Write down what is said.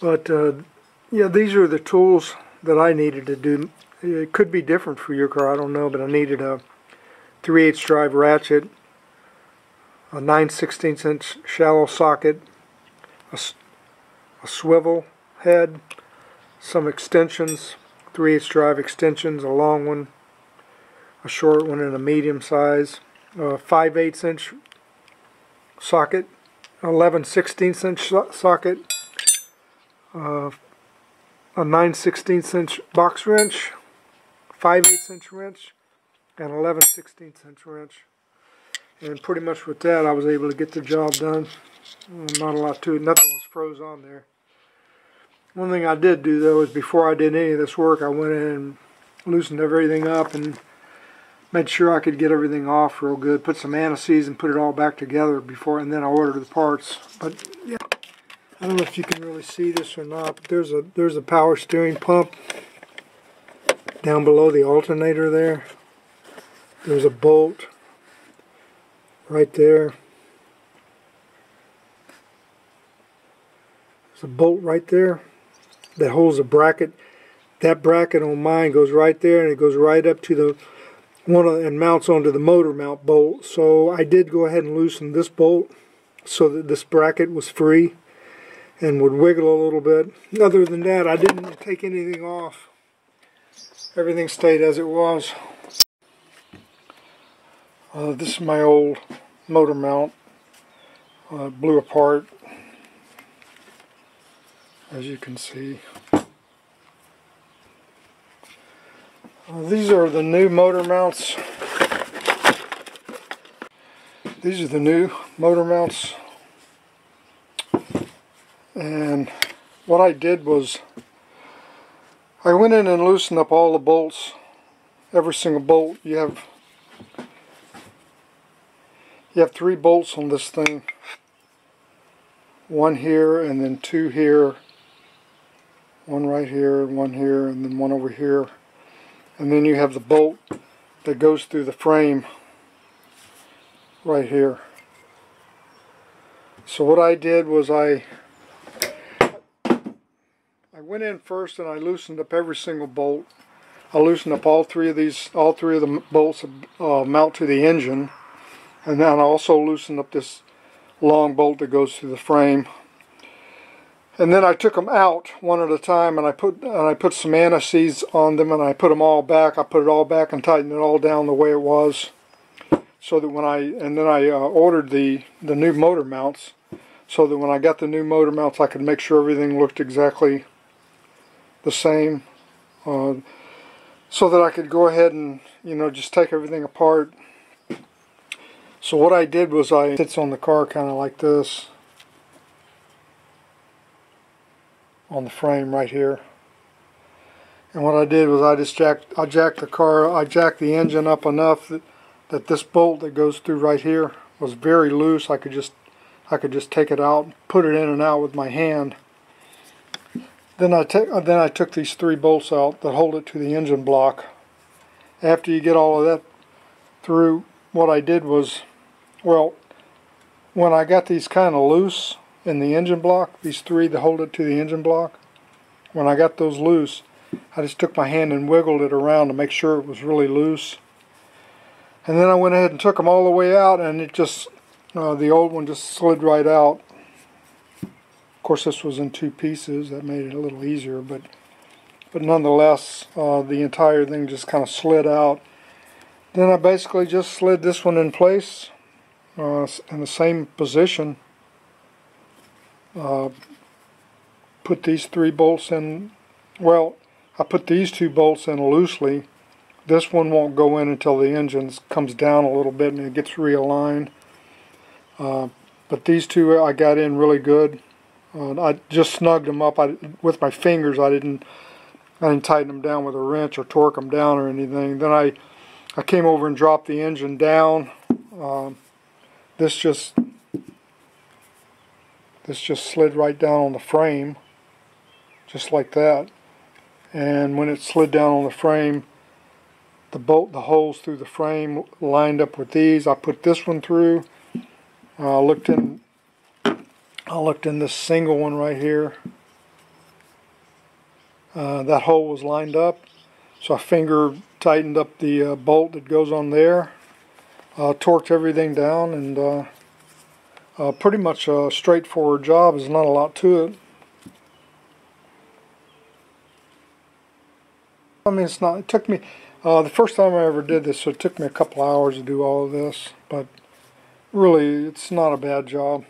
But yeah, these are the tools that I needed to do. It could be different for your car, I don't know, but I needed a 3/8 drive ratchet, a 9/16 inch shallow socket, a swivel head, some extensions, 3/8 drive extensions, a long one, a short one, and a medium size, a 5/8 inch socket, 11/16 inch socket, a 9/16 inch box wrench, 5/8 inch wrench, and 11/16 inch wrench. And pretty much with that I was able to get the job done. Not a lot to it, nothing was froze on there. One thing I did do though is before I did any of this work, I went in and loosened everything up and made sure I could get everything off real good, put some anti-seize and put it all back together before, and then I ordered the parts. But yeah, I don't know if you can really see this or not, but there's a power steering pump down below the alternator there. There's a bolt right there. There's a bolt right there that holds a bracket. That bracket on mine goes right there, and it goes right up to the and mounts onto the motor mount bolt. So I did go ahead and loosen this bolt so that this bracket was free and would wiggle a little bit. Other than that, I didn't take anything off. Everything stayed as it was. This is my old motor mount. It blew apart, as you can see. These are the new motor mounts. These are the new motor mounts. And what I did was I went in and loosened up all the bolts. Every single bolt. You have 3 bolts on this thing. One here, and then 2 here. One right here, one here, and then one over here. And then you have the bolt that goes through the frame right here. So what I did was I went in first and I loosened up every single bolt. I loosened up all three of the bolts mount to the engine, and then I also loosened up this long bolt that goes through the frame. And then I took them out one at a time, and I put some anti-seize on them, and I put them all back. I put it all back and tightened it all down the way it was, so that then I ordered the new motor mounts, so that when I got the new motor mounts, I could make sure everything looked exactly the same, so that I could go ahead and just take everything apart. So what I did was it sits on the car kind of like this, on the frame right here. And what I did was I jacked the engine up enough that this bolt that goes through right here was very loose. I could just take it out, put it in and out with my hand. Then I took these 3 bolts out that hold it to the engine block. After you get all of that through, what I did was, well, when I got these kind of loose in the engine block, these 3 that hold it to the engine block, when I got those loose, I just took my hand and wiggled it around to make sure it was really loose. And then I went ahead and took them all the way out, and it just, the old one just slid right out. Of course, this was in 2 pieces. That made it a little easier, but nonetheless, the entire thing just kind of slid out. Then I basically just slid this one in place in the same position. Put these 3 bolts in. Well, I put these 2 bolts in loosely. This one won't go in until the engine comes down a little bit and it gets realigned. But these 2 I got in really good. I just snugged them up with my fingers. I didn't tighten them down with a wrench or torque them down or anything. Then I came over and dropped the engine down. This just slid right down on the frame, just like that. And when it slid down on the frame, the holes through the frame lined up with these. I put this one through. I looked in this single one right here. that hole was lined up, so I finger tightened up the bolt that goes on there, torqued everything down, and pretty much a straightforward job. There's not a lot to it. I mean, it's not. It took me the first time I ever did this, so it took me a couple hours to do all of this, but really, it's not a bad job.